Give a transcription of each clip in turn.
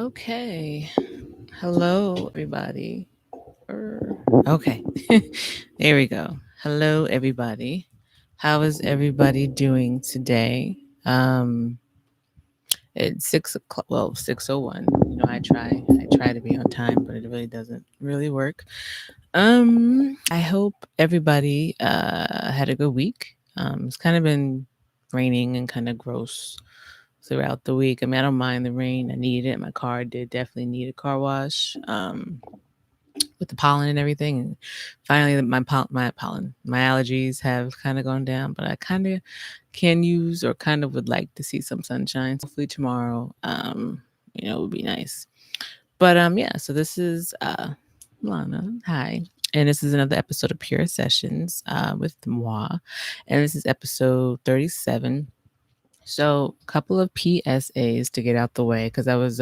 Okay. Hello, everybody. Okay. There we go. Hello, everybody. How is everybody doing today? Um, it's 6 o'clock. Well, 6:01. I try to be on time, but it really doesn't really work. I hope everybody had a good week. It's kind of been raining and kind of gross throughout the week. I mean, I don't mind the rain. I need it. My car did definitely need a car wash. With the pollen and everything. And finally, my allergies have kind of gone down, but I kind of can use or kind of would like to see some sunshine. So hopefully tomorrow, would be nice. But yeah. So this is Lana. Hi. And this is another episode of Pure Sessions with Moi. And this is episode 37. So, a couple of PSAs to get out the way because I was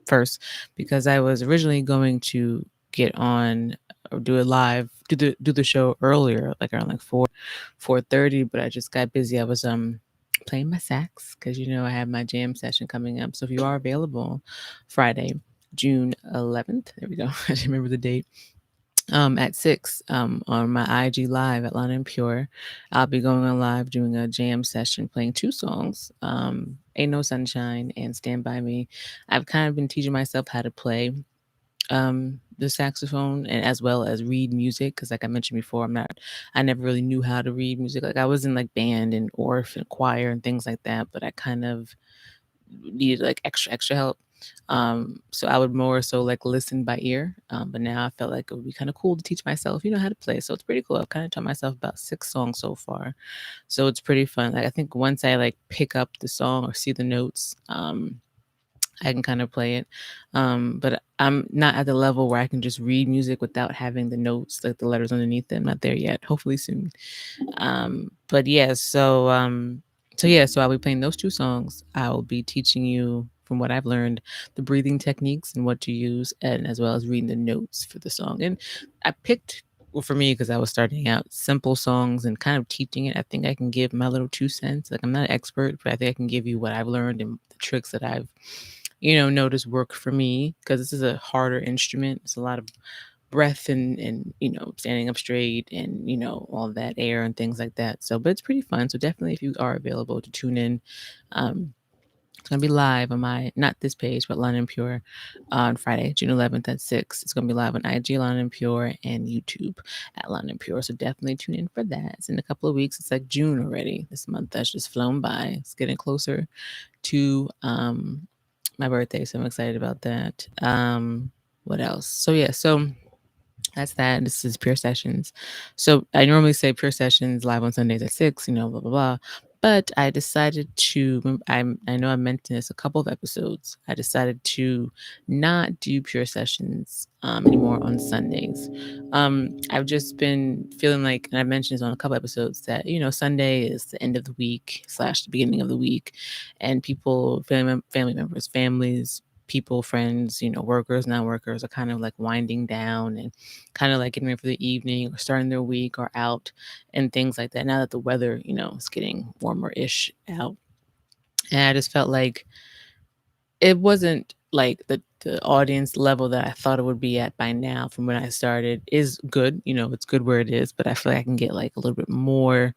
first because I was originally going to get on or do it live, do the show earlier, like around like 4:30, but I just got busy. I was playing my sax because I have my jam session coming up. So if you are available Friday, June 11th, there we go. I just remember the date at 6 on my IG live at Lana and Pure. I'll be going on live doing a jam session playing two songs, Ain't No Sunshine and Stand By Me. I've kind of been teaching myself how to play the saxophone and as well as read music because like I mentioned before, I never really knew how to read music. Like I was in like band and orff and choir and things like that, but I kind of needed like extra help. So I would more so like listen by ear. But now I felt like it would be kind of cool to teach myself, how to play. So it's pretty cool. I've kind of taught myself about 6 songs so far. So it's pretty fun. Like I think once I like pick up the song or see the notes, I can kind of play it. But I'm not at the level where I can just read music without having the notes, like the letters underneath them. Not there yet. Hopefully soon. But yeah, so I'll be playing those 2 songs. I will be teaching you from what I've learned the breathing techniques and what to use, and as well as reading the notes for the song. And I picked, well, for me, because I was starting out, simple songs and kind of teaching it. I think I can give my little 2 cents. Like I'm not an expert, but I think I can give you what I've learned and the tricks that I've noticed work for me because this is a harder instrument. It's a lot of breath and standing up straight and all that air and things like that. So but it's pretty fun. So definitely if you are available to tune in, it's gonna be live on my, not this page, but Lana and Pure on Friday, June 11th at 6. It's gonna be live on IG Lana and Pure and YouTube at Lana and Pure. So definitely tune in for that. It's in a couple of weeks. It's like June already. This month that's just flown by. It's getting closer to my birthday, so I'm excited about that. What else? So yeah, so that's that. This is Pure Sessions. So I normally say Pure Sessions live on Sundays at 6, blah, blah, blah. But I decided to, I know I mentioned this a couple of episodes. I decided to not do Pure Sessions anymore on Sundays. I've just been feeling like, and I mentioned this on a couple episodes, that, Sunday is the end of the week / the beginning of the week. And people, family members, families, people, friends, workers, non-workers are kind of like winding down and kind of like getting ready for the evening or starting their week or out and things like that. Now that the weather, is getting warmer-ish out. And I just felt like it wasn't like the audience level that I thought it would be at by now from when I started is good. It's good where it is, but I feel like I can get like a little bit more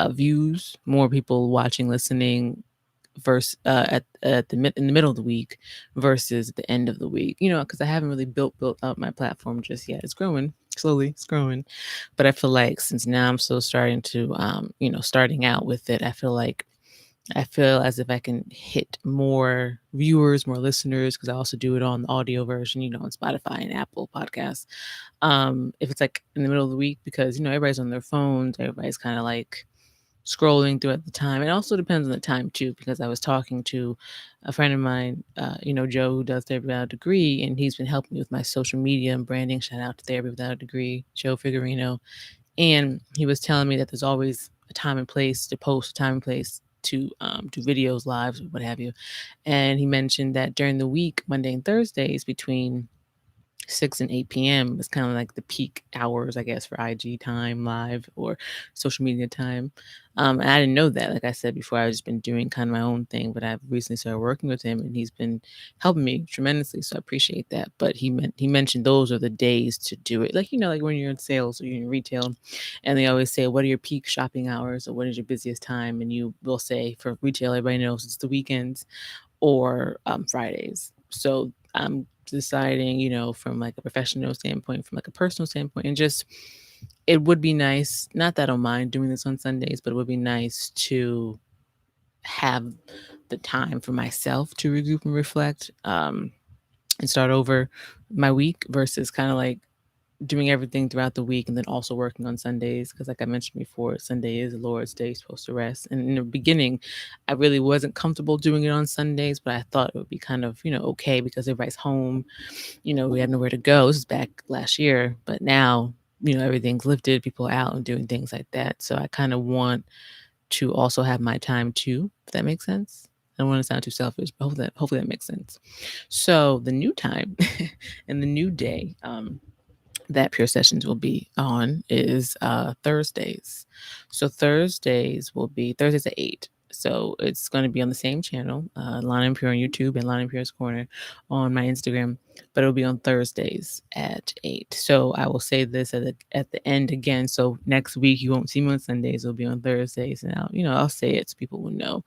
views, more people watching, listening, versus in the middle of the week versus the end of the week. Because I haven't really built up my platform just yet. It's growing slowly. It's growing, but I feel like since now I'm still starting to, starting out with it, I feel as if I can hit more viewers, more listeners, because I also do it on the audio version, on Spotify and Apple Podcasts. If it's like in the middle of the week, because everybody's on their phones, everybody's kind of like scrolling through at the time. It also depends on the time too, because I was talking to a friend of mine, Joe, who does Therapy Without a Degree, and he's been helping me with my social media and branding. Shout out to Therapy Without a Degree, Joe Figurino. And he was telling me that there's always a time and place to post, a time and place to do videos, lives, what have you. And he mentioned that during the week, Monday and Thursdays, between 6 and 8 p.m. is kind of like the peak hours, I guess, for IG time live or social media time. And I didn't know that. Like I said before, I've just been doing kind of my own thing, but I've recently started working with him, and he's been helping me tremendously. So I appreciate that. But he mentioned those are the days to do it. Like, like when you're in sales or you're in retail, and they always say, what are your peak shopping hours or what is your busiest time? And you will say for retail, everybody knows it's the weekends or Fridays. So I'm deciding, from like a professional standpoint, from like a personal standpoint, and just it would be nice, not that I don't mind doing this on Sundays, but it would be nice to have the time for myself to regroup and reflect, and start over my week versus kind of like doing everything throughout the week and then also working on Sundays. Because, like I mentioned before, Sunday is the Lord's Day, supposed to rest. And in the beginning, I really wasn't comfortable doing it on Sundays, but I thought it would be kind of, okay, because everybody's home, we had nowhere to go. This is back last year, but now, everything's lifted, people are out and doing things like that. So I kind of want to also have my time too, if that makes sense. I don't want to sound too selfish, but hopefully that makes sense. So the new time and the new day, that Pure Sessions will be on is Thursdays. So Thursdays will be Thursdays at 8. So it's going to be on the same channel, Lana and Pure on YouTube and Lana and Pure's Corner on my Instagram, but it'll be on Thursdays at 8. So I will say this at the end again. So next week you won't see me on Sundays. It'll be on Thursdays, and I'll say it so people will know.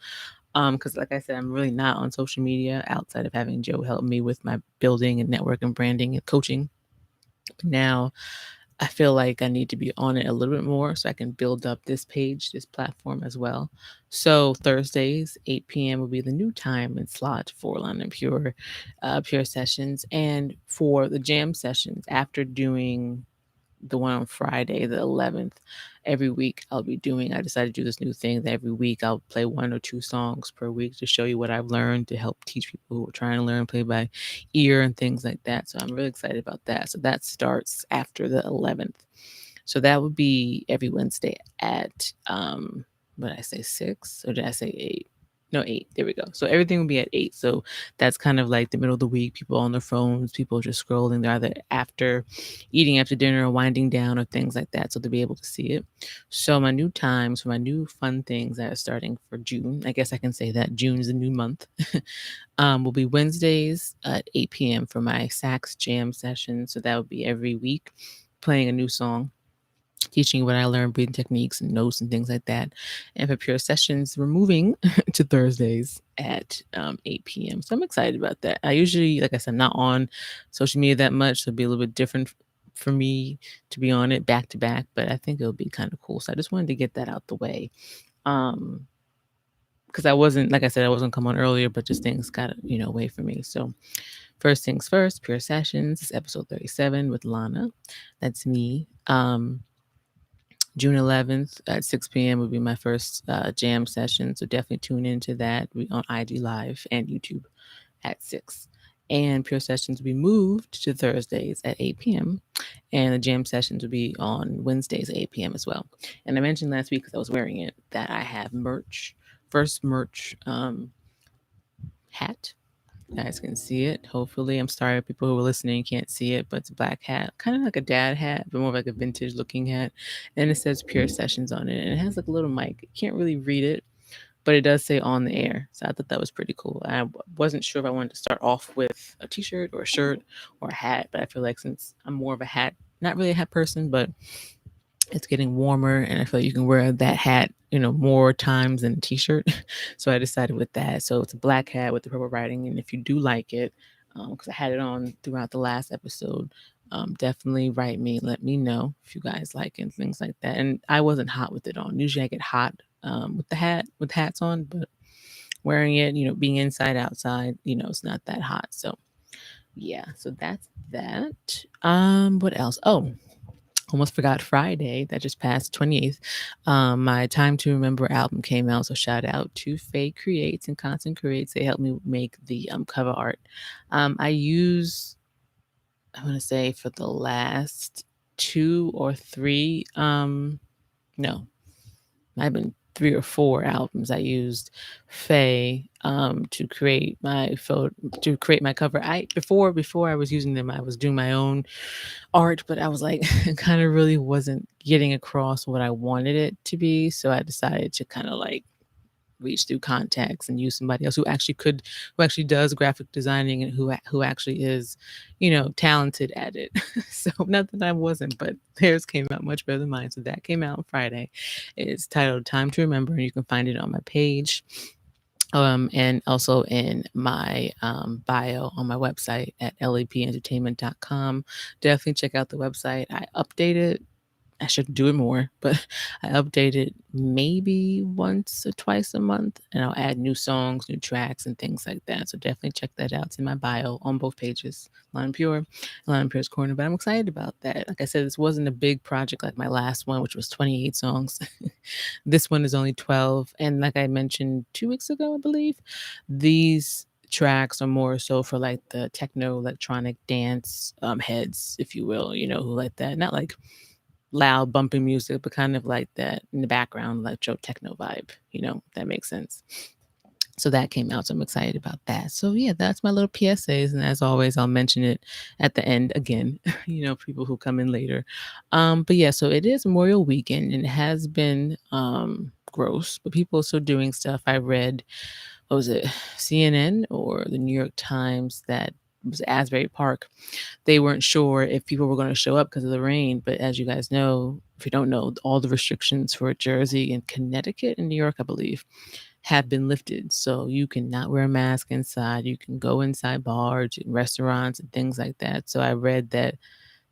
Because like I said, I'm really not on social media outside of having Joe help me with my building and network and branding and coaching. Now, I feel like I need to be on it a little bit more so I can build up this page, this platform as well. So Thursdays, 8 p.m. will be the new time and slot for Lana and Pure Sessions. And for the jam sessions, after doing the one on Friday, the 11th, every week I decided to do this new thing that every week I'll play 1 or 2 songs per week to show you what I've learned to help teach people who are trying to learn play by ear and things like that. So I'm really excited about that. So that starts after the 11th. So that would be every Wednesday at, what did I say, 6? Or did I say 8? No, 8. There we go. So everything will be at 8. So that's kind of like the middle of the week. People on their phones, people just scrolling. They're either eating after dinner or winding down or things like that. So they'll be able to see it. So my new times for my new fun things that are starting for June, I guess I can say that June is a new month, will be Wednesdays at 8 p.m. for my sax jam session. So that would be every week playing a new song, teaching what I learned, breathing techniques and notes and things like that. And for Pure Sessions, we're moving to Thursdays at 8 p.m. So I'm excited about that. I usually, like I said, I'm not on social media that much. So it'll be a little bit different for me to be on it back to back, but I think it'll be kind of cool. So I just wanted to get that out the way. Because I wasn't, like I said, I wasn't come on earlier, but just things got, away from me. So first things first, Pure Sessions is episode 37 with Lana. That's me. June 11th at 6 p.m. will be my first jam session. So definitely tune into that on IG Live and YouTube at 6. And Pure Sessions will be moved to Thursdays at 8 p.m. And the jam sessions will be on Wednesdays at 8 p.m. as well. And I mentioned last week, because I was wearing it, that I have first merch hat. You guys can see it. Hopefully, I'm sorry if people who are listening can't see it, but it's a black hat, kind of like a dad hat, but more like a vintage looking hat. And it says Pure Sessions on it, and it has like a little mic. You can't really read it, but it does say on the air. So I thought that was pretty cool. I wasn't sure if I wanted to start off with a t-shirt or a shirt or a hat, but I feel like since I'm more of a hat, not really a hat person, but it's getting warmer and I feel like you can wear that hat, more times than a t-shirt. So I decided with that. So it's a black hat with the purple writing. And if you do like it, because I had it on throughout the last episode, definitely write me, let me know if you guys like it and things like that. And I wasn't hot with it on. Usually I get hot with hats on, but wearing it, being inside, outside, it's not that hot. So yeah, so that's that. What else? Oh, almost forgot Friday that just passed, 28th. My Time to Remember album came out, so shout out to 𝐒𝐲𝐶reates and Constant Creates. They helped me make the cover art. I want to say for the last 2 or 3, no, might have been 3 or 4 albums. I used Faye to create my cover. Before I was using them, I was doing my own art, but I was like, it kind of really wasn't getting across what I wanted it to be. So I decided to kind of like reach through contacts and use somebody else who actually does graphic designing and who actually is, talented at it. So not that I wasn't, but theirs came out much better than mine. So that came out on Friday. It's titled Time to Remember, and you can find it on my page. And also in my bio on my website at lepentertainment.com. Definitely check out the website. I update it. I should do it more, but I update it maybe once or twice a month, and I'll add new songs, new tracks, and things like that. So definitely check that out. It's in my bio on both pages, Lana Pure and Lana Pure's Corner. But I'm excited about that. Like I said, this wasn't a big project like my last one, which was 28 songs. This one is only 12. And like I mentioned 2 weeks ago, I believe, these tracks are more so for like the techno electronic dance heads, if you will, who like that. Not like loud bumping music, but kind of like that in the background electro techno vibe, if that makes sense. So that came out, so I'm excited about that. So yeah, that's my little PSAs, and as always, I'll mention it at the end again, people who come in later. But yeah, so it is Memorial Weekend, and it has been gross, but people are still doing stuff. I read, what was it, CNN or the New York Times, that was Asbury Park. They weren't sure if people were going to show up because of the rain. But as you guys know, if you don't know, all the restrictions for Jersey and Connecticut and New York, I believe, have been lifted. So you cannot wear a mask inside. You can go inside bars and restaurants and things like that. So I read that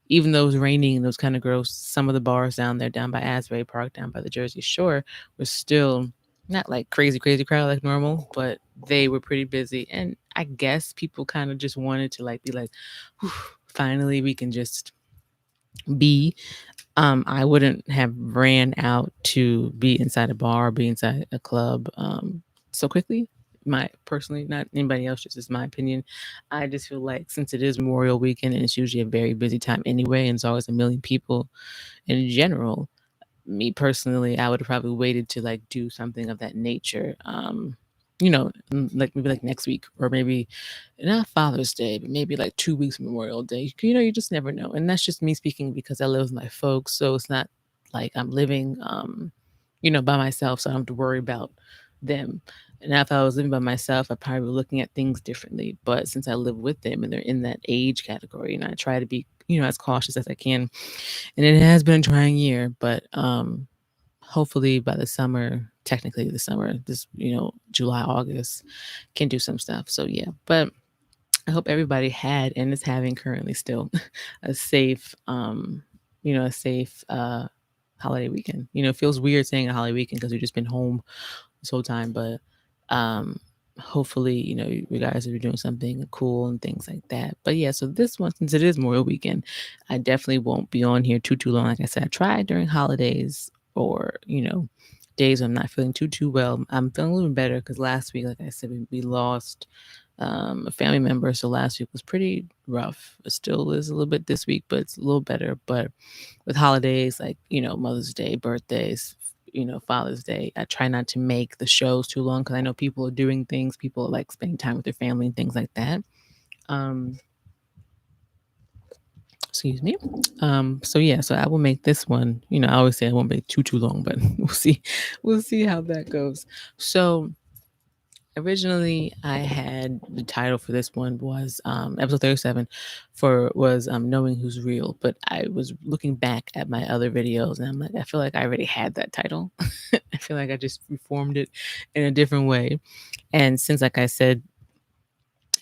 even though it was raining and it was kind of gross, some of the bars down by Asbury Park, down by the Jersey Shore, was still not like crazy, crazy crowd like normal, but they were pretty busy. And I guess people kind of just wanted to like be like, finally we can just be. I wouldn't have ran out to be inside a bar, be inside a club so quickly. Personally, not anybody else, just is my opinion. I just feel like since it is Memorial Weekend and it's usually a very busy time anyway, and it's always a million people in general, me personally, I would have probably waited to like do something of that nature. Like maybe like next week, or maybe not Father's Day, but maybe like 2 weeks Memorial Day. You just never know. And that's just me speaking because I live with my folks. So it's not like I'm living, by myself. So I don't have to worry about them. And if I was living by myself, I'd probably be looking at things differently. But since I live with them and they're in that age category, and I try to be, as cautious as I can. And it has been a trying year, but hopefully by the summer, technically the summer, this, July, August, can do some stuff. So yeah, but I hope everybody had and is having currently still a safe, holiday weekend. It feels weird saying a holiday weekend because we've just been home this whole time, but hopefully, you guys are doing something cool and things like that. But yeah, so this one, since it is Memorial Weekend, I definitely won't be on here too long. Like I said, I tried during holidays or, days when I'm not feeling too well. I'm feeling a little better because last week, like I said, we lost a family member. So last week was pretty rough. It still is a little bit this week, but it's a little better. But with holidays like, Mother's Day, birthdays, Father's Day, I try not to make the shows too long because I know people are doing things. People are like spending time with their family and things like that. Excuse me. So yeah, so I will make this one, I always say I won't make too long, but we'll see. We'll see how that goes. So originally I had the title for this one was episode 37 was Knowing Who's Real, but I was looking back at my other videos and I'm like, I feel like I already had that title. I feel like I just reformed it in a different way. And since, like I said,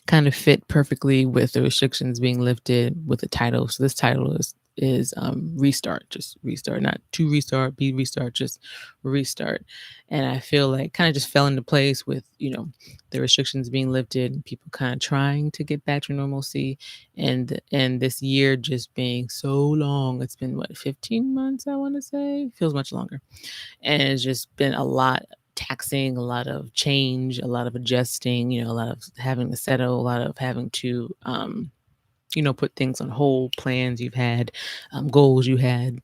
kind of fit perfectly with the restrictions being lifted with the title. So this title is restart, just restart, not to restart, be restart, just restart. And I feel like kind of just fell into place with, the restrictions being lifted and people kind of trying to get back to normalcy. And this year just being so long, it's been what, 15 months, I want to say, feels much longer. And it's just been a lot taxing, a lot of change, a lot of adjusting, a lot of having to settle, a lot of having to, put things on hold, plans you've had, goals you had.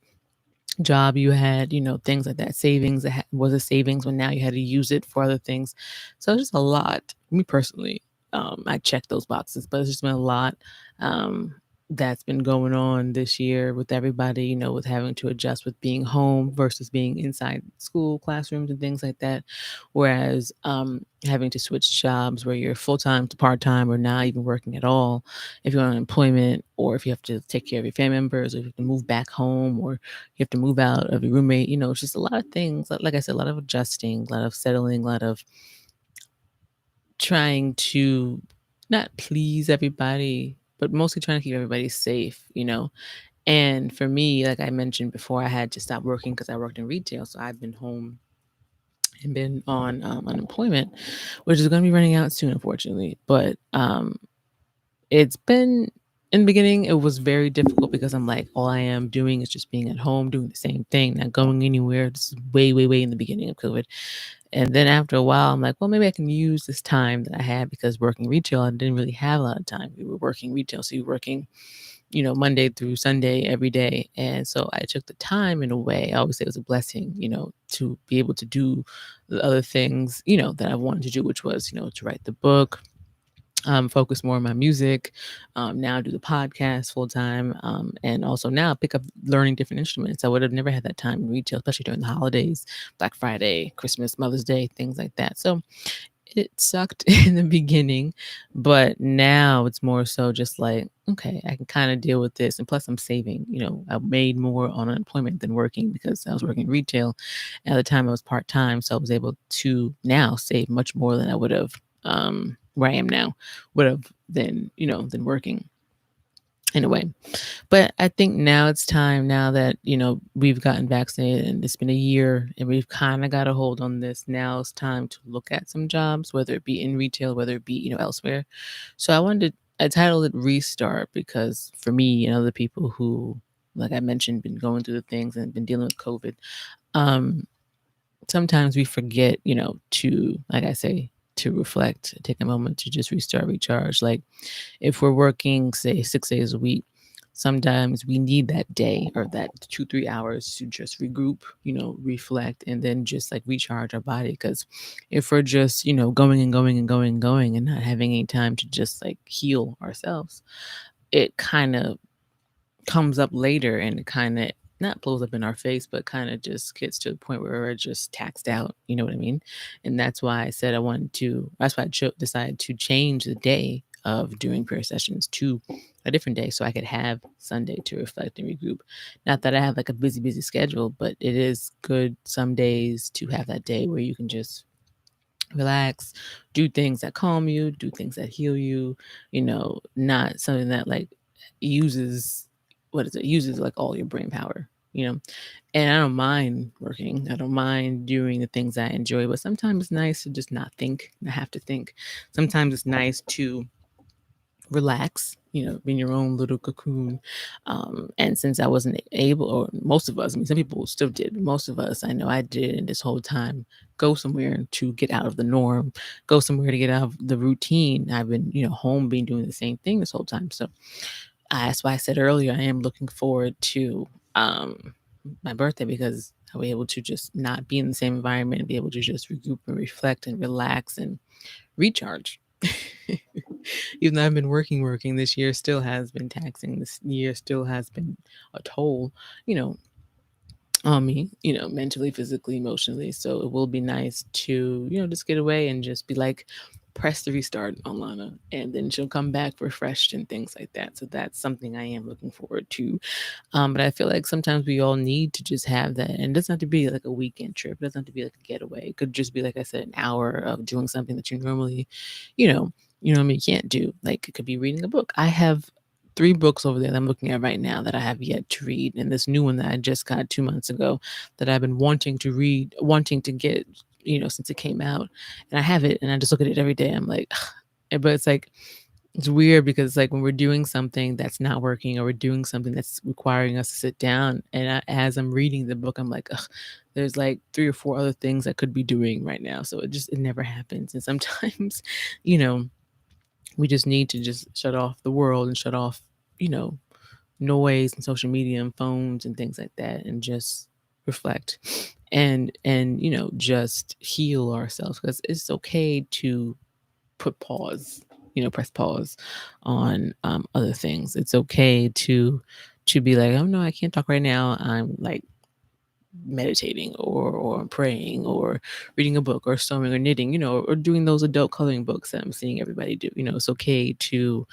job you had, things like that, savings that was a savings when now you had to use it for other things. So it's just a lot. Me personally, I checked those boxes, but it's just been a lot um, that's been going on this year with everybody, with having to adjust with being home versus being inside school classrooms and things like that. Whereas having to switch jobs where you're full time to part time or not even working at all, if you're on unemployment or if you have to take care of your family members or if you have to move back home or you have to move out of your roommate. It's just a lot of things. Like I said, a lot of adjusting, a lot of settling, a lot of trying to not please everybody, but mostly trying to keep everybody safe. And for me, like I mentioned before, I had to stop working because I worked in retail. So I've been home and been on unemployment, which is going to be running out soon, unfortunately. But it's been in the beginning, it was very difficult because I'm like, all I am doing is just being at home, doing the same thing, not going anywhere. This is way, way, way in the beginning of COVID. And then after a while, I'm like, well, maybe I can use this time that I had because working retail, I didn't really have a lot of time. We were working retail. So you're working, Monday through Sunday every day. And so I took the time in a way. I always say it was a blessing, to be able to do the other things, that I wanted to do, which was, to write the book, focus more on my music, now do the podcast full time, and also now pick up learning different instruments. I would have never had that time in retail, especially during the holidays, Black Friday, Christmas, Mother's Day, things like that. So it sucked in the beginning, but now it's more so just like, okay, I can kind of deal with this. And plus, I'm saving. I made more on unemployment than working because I was working retail. At the time, I was part time, so I was able to now save much more than I would have, where I am now, would have than working in a way. But I think now it's time, now that, we've gotten vaccinated and it's been a year and we've kind of got a hold on this. Now it's time to look at some jobs, whether it be in retail, whether it be, elsewhere. So I titled it Restart because for me and other people who, like I mentioned, been going through the things and been dealing with COVID, um, sometimes we forget, to, like I say, to reflect, take a moment to just restart, recharge. Like if we're working, say, 6 days a week, sometimes we need that day or that 2, 3 hours to just regroup, reflect, and then just like recharge our body. Because if we're just, going and going and going and going and not having any time to just like heal ourselves, it kind of comes up later and it kind of not blows up in our face, but kind of just gets to the point where we're just taxed out. You know what I mean? And that's why I said that's why I decided to change the day of doing prayer sessions to a different day so I could have Sunday to reflect and regroup. Not that I have like a busy, busy schedule, but it is good some days to have that day where you can just relax, do things that calm you, do things that heal you, not something that like uses uses like all your brain power. And I don't mind working. I don't mind doing the things I enjoy, but sometimes it's nice to just not think, not have to think. Sometimes it's nice to relax, be in your own little cocoon. And since I wasn't able, or most of us, I mean, some people still did, but most of us, I know I did in this whole time, go somewhere to get out of the norm, go somewhere to get out of the routine. I've been, home, been doing the same thing this whole time. So that's why I said earlier, I am looking forward to my birthday because I'll be able to just not be in the same environment and be able to just regroup and reflect and relax and recharge. Even though I've been working, this year still has been taxing. This year still has been a toll, you know, on me, mentally, physically, emotionally. So it will be nice to, just get away and just be like, press the restart on Lana, and then she'll come back refreshed and things like that. So that's something I am looking forward to. But I feel like sometimes we all need to just have that. And it doesn't have to be like a weekend trip. It doesn't have to be like a getaway. It could just be, like I said, an hour of doing something that you normally, you know, what I mean, you can't do. Like it could be reading a book. I have 3 books over there that I'm looking at right now that I have yet to read. And this new one that I just got 2 months ago that I've been wanting to read, wanting to get, since it came out. And I have it and I just look at it every day. I'm like, but it's like, it's weird because like when we're doing something that's not working or we're doing something that's requiring us to sit down, and as I'm reading the book, I'm like, ugh, there's like 3 or 4 other things I could be doing right now. So it never happens. And sometimes, you know, we just need to just shut off the world and shut off, you know, noise and social media and phones and things like that, and just reflect and just heal ourselves, because it's okay to put pause, press pause on other things. It's okay to be like, oh no, I can't talk right now, I'm like meditating or praying or reading a book or sewing or knitting, or doing those adult coloring books that I'm seeing everybody do. It's okay to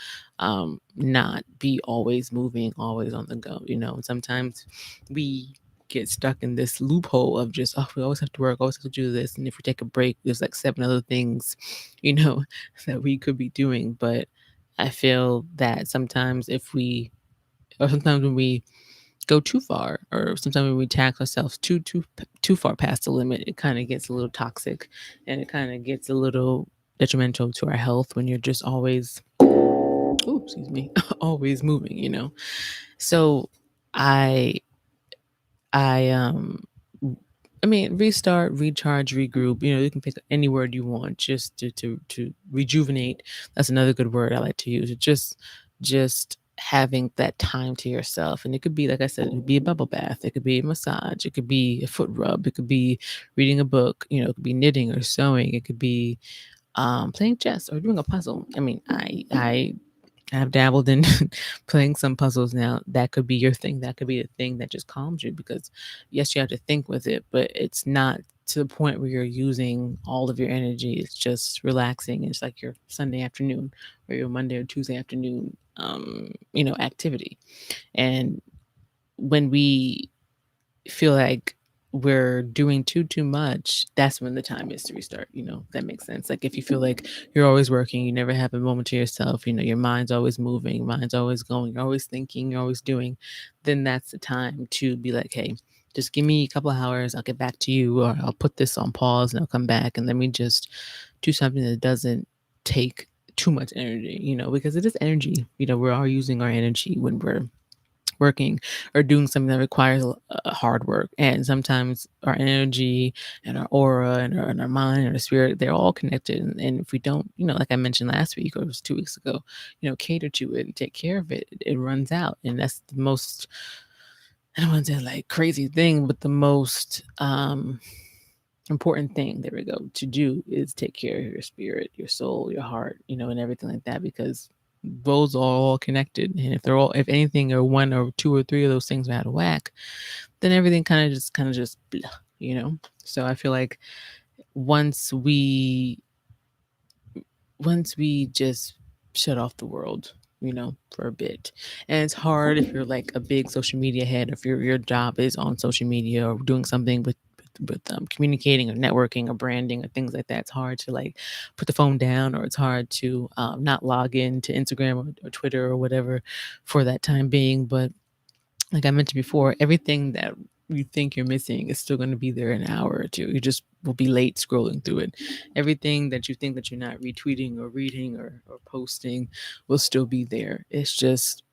not be always moving, always on the go. And sometimes we get stuck in this loophole of just, oh, we always have to work, always have to do this, and if we take a break, there's like 7 other things you know that we could be doing. But I feel that sometimes when we go too far, or sometimes when we tax ourselves too far past the limit, it kind of gets a little toxic, and it kind of gets a little detrimental to our health when you're just always, oh, excuse me, always moving. So I I I mean, restart, recharge, regroup. You can pick any word you want, just to rejuvenate. That's another good word I like to use. Just having that time to yourself, and it could be, like I said, it could be a bubble bath, it could be a massage, it could be a foot rub, it could be reading a book. It could be knitting or sewing, it could be playing chess or doing a puzzle. I mean, I've dabbled in playing some puzzles now. That could be your thing. That could be the thing that just calms you, because yes, you have to think with it, but it's not to the point where you're using all of your energy. It's just relaxing. It's like your Sunday afternoon or your Monday or Tuesday afternoon, activity. And when we feel like we're doing too much, that's when the time is to restart. That makes sense. Like if you feel like you're always working, you never have a moment to yourself, your mind's always moving, mind's always going, you're always thinking, you're always doing, then that's the time to be like, hey, just give me a couple of hours, I'll get back to you, or I'll put this on pause and I'll come back, and let me just do something that doesn't take too much energy, because it is energy. We're all using our energy when we're working or doing something that requires hard work. And sometimes our energy and our aura and our mind and our spirit, they're all connected. And if we don't, like I mentioned last week, or it was 2 weeks ago, cater to it and take care of it, it runs out. And that's the most, I don't want to say like crazy thing, but the most important thing, there we go, to do is take care of your spirit, your soul, your heart, and everything like that, because those are all connected. And if anything, or one or two or three of those things are out of whack, then everything kind of just blah. So I feel like once we just shut off the world, for a bit. And it's hard if you're like a big social media head, if your job is on social media or doing something with communicating or networking or branding or things like that. It's hard to like put the phone down, or it's hard to not log in to Instagram or Twitter or whatever for that time being. But like I mentioned before, everything that you think you're missing is still going to be there in an hour or two. You just will be late scrolling through it. Everything that you think that you're not retweeting or reading or posting will still be there. It's just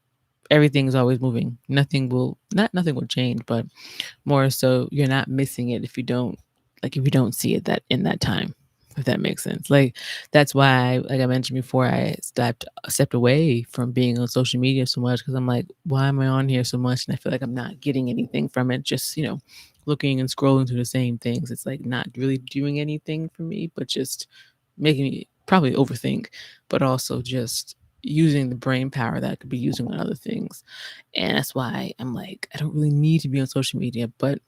everything is always moving. Nothing will change, but more so you're not missing it if you don't see it that in that time, if that makes sense. Like that's why, like I mentioned before, I stepped away from being on social media so much, because I'm like, why am I on here so much and I feel like I'm not getting anything from it? Just looking and scrolling through the same things. It's like not really doing anything for me, but just making me probably overthink, but also just using the brain power that I could be using on other things. And that's why I'm like, I don't really need to be on social media. But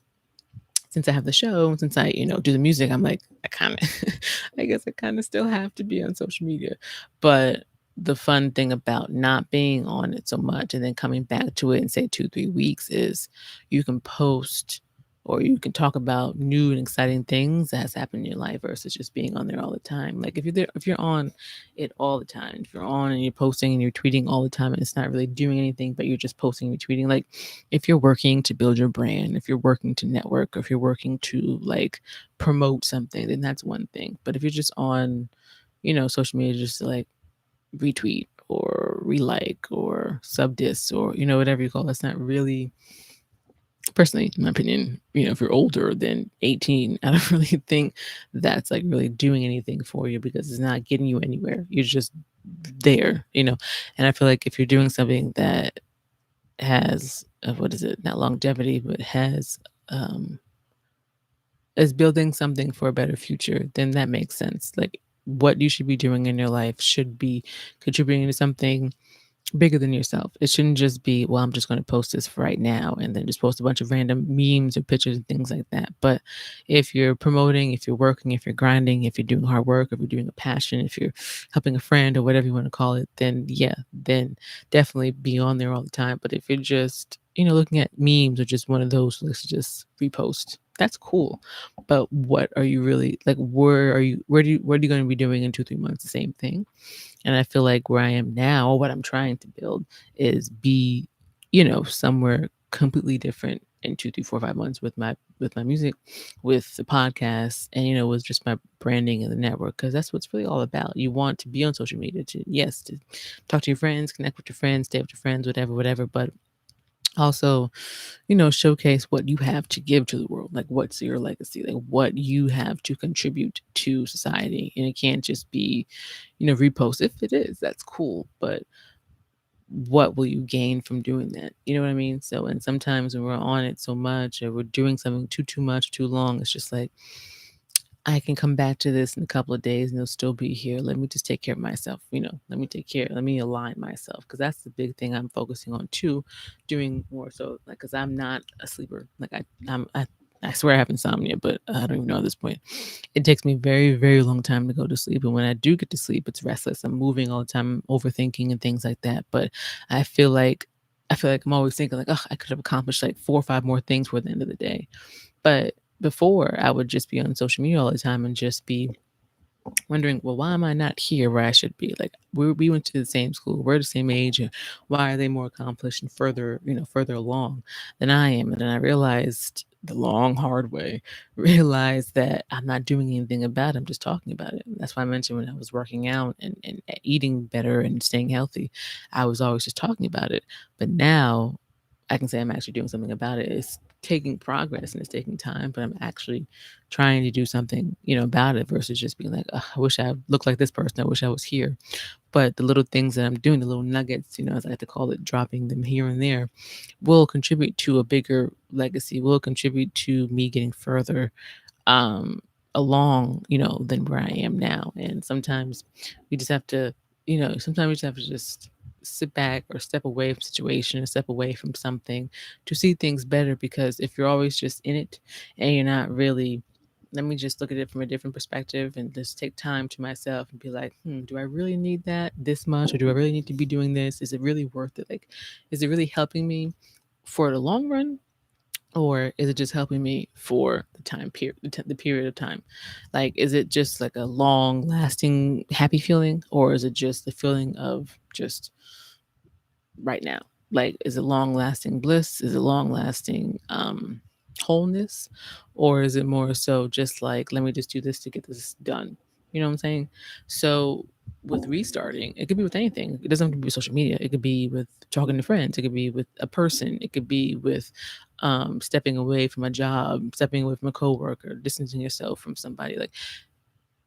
since I have the show, since I, do the music, I'm like, I guess I kind of still have to be on social media. But the fun thing about not being on it so much and then coming back to it in say 2-3 weeks is you can post, or you can talk about new and exciting things that has happened in your life versus just being on there all the time. Like if you're on it all the time, if you're on and you're posting and you're tweeting all the time and it's not really doing anything, but you're just posting and tweeting. Like if you're working to build your brand, if you're working to network, or if you're working to like promote something, then that's one thing. But if you're just on, social media just to like retweet or relike or sub diss or, whatever you call it, that's not really, personally, in my opinion, if you're older than 18, I don't really think that's like really doing anything for you, because it's not getting you anywhere. You're just there. And I feel like if you're doing something that has not longevity, but has is building something for a better future, then that makes sense. Like what you should be doing in your life should be contributing to something bigger than yourself. It shouldn't just be, well, I'm just going to post this for right now and then just post a bunch of random memes or pictures and things like that. But if you're promoting, if you're working, if you're grinding, if you're doing hard work, if you're doing a passion, if you're helping a friend or whatever you want to call it, then yeah, then definitely be on there all the time. But if you're just, looking at memes or just one of those, let's just repost. That's cool. But what are you really like? What are you going to be doing in 2, 3 months? The same thing. And I feel like where I am now, what I'm trying to build is be, somewhere completely different in 2, 3, 4, 5 months with my music, with the podcast, and with just my branding and the network, because that's what's really all about. You want to be on social media to, yes, to talk to your friends, connect with your friends, stay with your friends, whatever, but also, showcase what you have to give to the world. Like, what's your legacy? Like, what you have to contribute to society. And it can't just be, repost. If it is, that's cool. But what will you gain from doing that? You know what I mean? So, and sometimes when we're on it so much or we're doing something too much, too long, it's just like, I can come back to this in a couple of days and it'll still be here. Let me just take care of myself. Let me align myself, because that's the big thing I'm focusing on too, doing more so, like, because I'm not a sleeper. Like I swear I have insomnia, but I don't even know at this point. It takes me very, very long time to go to sleep. And when I do get to sleep, it's restless. I'm moving all the time, overthinking and things like that. But I feel like I'm always thinking like, oh, I could have accomplished like 4 or 5 more things for the end of the day. But before, I would just be on social media all the time and just be wondering, well, why am I not here where I should be? Like we went to the same school, we're the same age, and why are they more accomplished and further along than I am? And then I realized the long, hard way, realized that I'm not doing anything about it. I'm just talking about it. That's why I mentioned when I was working out and eating better and staying healthy, I was always just talking about it. But now I can say I'm actually doing something about it. It's taking progress and it's taking time, but I'm actually trying to do something, about it versus just being like, "Ugh, I wish I looked like this person. I wish I was here." But the little things that I'm doing, the little nuggets, as I like to call it, dropping them here and there, will contribute to a bigger legacy, will contribute to me getting further um along, than where I am now. And sometimes we just have to, sometimes we just have to just sit back or step away from situation or step away from something to see things better. Because if you're always just in it and you're not really, let me just look at it from a different perspective and just take time to myself and be like, do I really need that this much, or do I really need to be doing this? Is it really worth it? Like, is it really helping me for the long run, or is it just helping me for the time period, the period of time? Like, is it just like a long lasting happy feeling, or is it just the feeling of just right now? Like, is it long lasting bliss? Is it long lasting wholeness? Or is it more so just like, let me just do this to get this done? You know what I'm saying? So with restarting, it could be with anything. It doesn't have to be with social media. It could be with talking to friends. It could be with a person. It could be with stepping away from a job, stepping away from a coworker, distancing yourself from somebody. Like,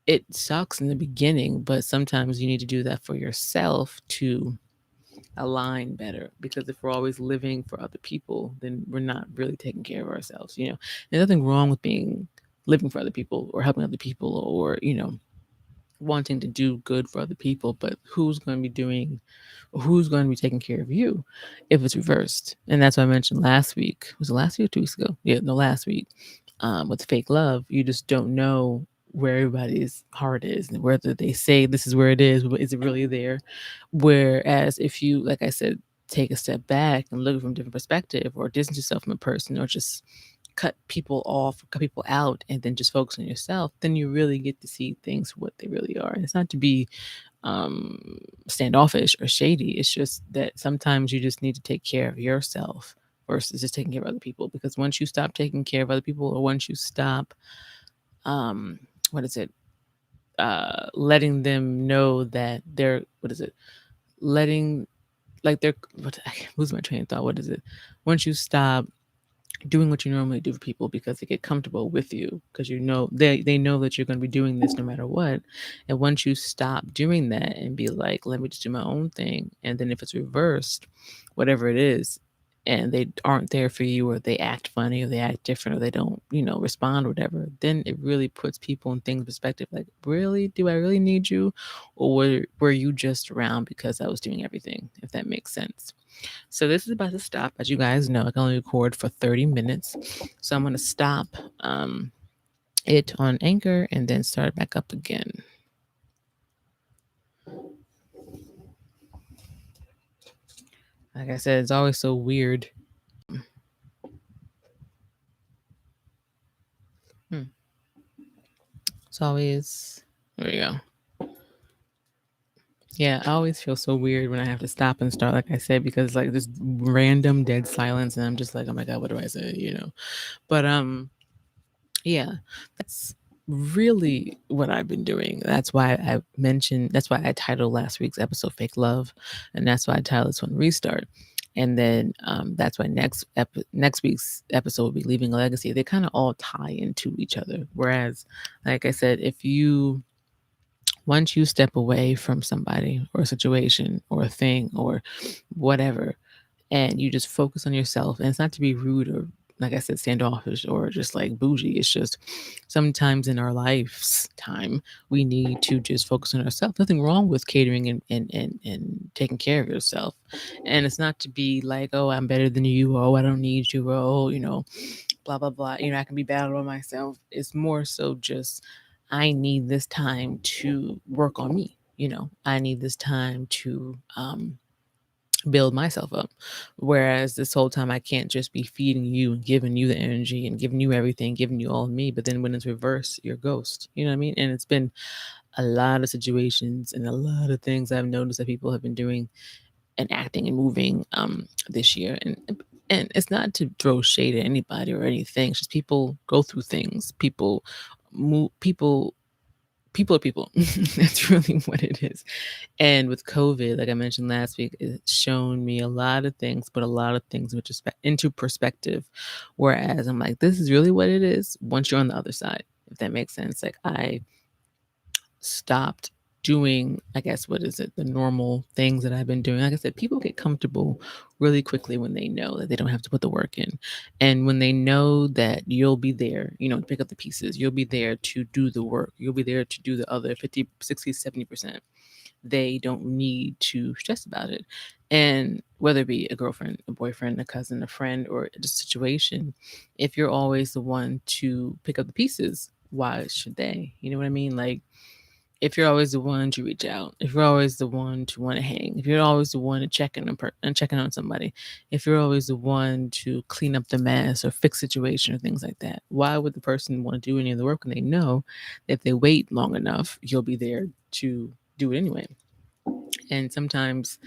it sucks in the beginning, but sometimes you need to do that for yourself to align better. Because if we're always living for other people, then we're not really taking care of ourselves. There's nothing wrong with being living for other people or helping other people, or wanting to do good for other people, but who's going to be taking care of you if it's reversed? And that's what I mentioned last week. Was it last week or 2 weeks ago? Yeah, no, last week. With fake love, you just don't know where everybody's heart is, and whether they say this is where it is, but is it really there? Whereas if you, like I said, take a step back and look from a different perspective, or distance yourself from a person, or just cut people off, cut people out, and then just focus on yourself, then you really get to see things for what they really are. And it's not to be standoffish or shady. It's just that sometimes you just need to take care of yourself versus just taking care of other people. Because once you stop taking care of other people, or once you stop, um, what is it, letting them know that they're, what is it, letting, like they're, I lose my train of thought. What is it? Once you stop doing what you normally do for people because they get comfortable with you, because they know that you're going to be doing this no matter what. And once you stop doing that and be like, let me just do my own thing, and then if it's reversed, whatever it is, and they aren't there for you, or they act funny, or they act different, or they don't, respond or whatever, then it really puts people and things in perspective. Like, really, do I really need you? Or were you just around because I was doing everything, if that makes sense? So this is about to stop. As you guys know, I can only record for 30 minutes. So I'm going to stop it on Anchor and then start back up again. Like I said, it's always so weird. It's always, there we go. Yeah, I always feel so weird when I have to stop and start, like I said, because like this random dead silence, and I'm just like, oh my God, what do I say? But yeah, that's really what I've been doing. That's why I titled last week's episode Fake Love, and that's why I titled this one Restart. And then that's why next week's episode will be Leaving a Legacy. They kind of all tie into each other. Whereas, like I said, once you step away from somebody or a situation or a thing or whatever, and you just focus on yourself, and it's not to be rude or, like I said, standoffish or just like bougie. It's just sometimes in our life's time, we need to just focus on ourselves. Nothing wrong with catering and taking care of yourself. And it's not to be like, oh, I'm better than you, or oh, I don't need you, or oh, blah, blah, blah. I can be bad on myself. It's more so just, I need this time to work on me. I need this time to build myself up. Whereas this whole time, I can't just be feeding you and giving you the energy and giving you everything, giving you all of me. But then when it's reverse, you're a ghost. You know what I mean? And it's been a lot of situations and a lot of things I've noticed that people have been doing and acting and moving this year. And it's not to throw shade at anybody or anything. It's just people go through things. People move. People are people. That's really what it is. And with COVID, like I mentioned last week, it's shown me a lot of things, but a lot of things into perspective. Whereas I'm like, this is really what it is once you're on the other side, if that makes sense. Like, I stopped doing, I guess, what is it, the normal things that I've been doing. Like I said, people get comfortable really quickly when they know that they don't have to put the work in. And when they know that you'll be there, to pick up the pieces, you'll be there to do the work, you'll be there to do the other 50, 60, 70%. They don't need to stress about it. And whether it be a girlfriend, a boyfriend, a cousin, a friend, or just a situation, if you're always the one to pick up the pieces, why should they? You know what I mean? Like, if you're always the one to reach out, if you're always the one to want to hang, if you're always the one to check in and checking on somebody, if you're always the one to clean up the mess or fix situation or things like that, why would the person want to do any of the work when they know that if they wait long enough, you'll be there to do it anyway? And sometimes